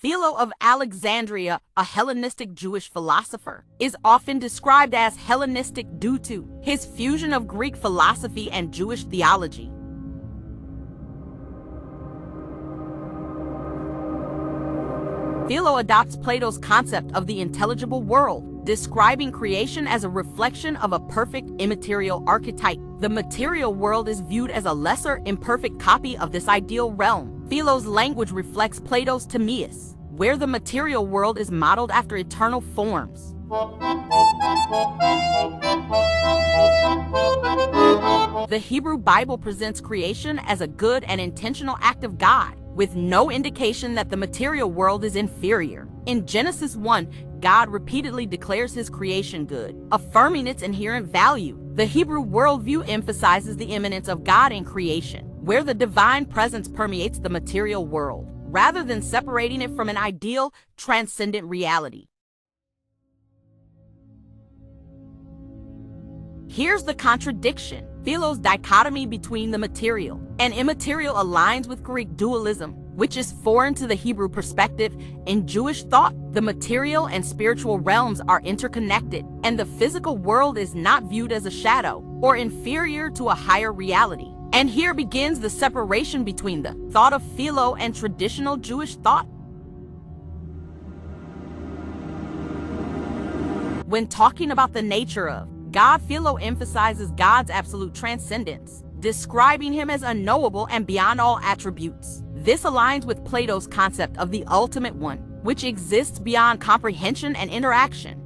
Philo of Alexandria, a Hellenistic Jewish philosopher, is often described as Hellenistic due to his fusion of Greek philosophy and Jewish theology. Philo adopts Plato's concept of the intelligible world, describing creation as a reflection of a perfect immaterial archetype. The material world is viewed as a lesser, imperfect copy of this ideal realm. Philo's language reflects Plato's Timaeus, where the material world is modeled after eternal forms. The Hebrew Bible presents creation as a good and intentional act of God, with no indication that the material world is inferior. In Genesis 1, God repeatedly declares his creation good, affirming its inherent value. The Hebrew worldview emphasizes the immanence of God in creation, where the divine presence permeates the material world, rather than separating it from an ideal, transcendent reality. Here's the contradiction. Philo's dichotomy between the material and immaterial aligns with Greek dualism, which is foreign to the Hebrew perspective. In Jewish thought, the material and spiritual realms are interconnected, and the physical world is not viewed as a shadow or inferior to a higher reality. And here begins the separation between the thought of Philo and traditional Jewish thought. When talking about the nature of God, Philo emphasizes God's absolute transcendence, describing him as unknowable and beyond all attributes. This aligns with Plato's concept of the ultimate one, which exists beyond comprehension and interaction.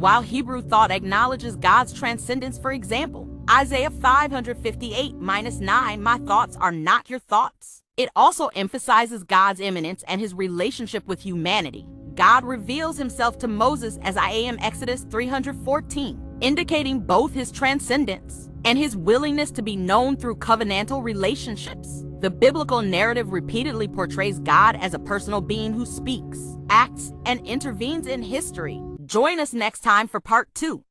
While Hebrew thought acknowledges God's transcendence, for example, Isaiah 558:9, "My thoughts are not your thoughts." It also emphasizes God's immanence and his relationship with humanity. God reveals himself to Moses as I am Exodus 314, indicating both his transcendence and his willingness to be known through covenantal relationships. The biblical narrative repeatedly portrays God as a personal being who speaks, acts, and intervenes in history. Join us next time for part 2.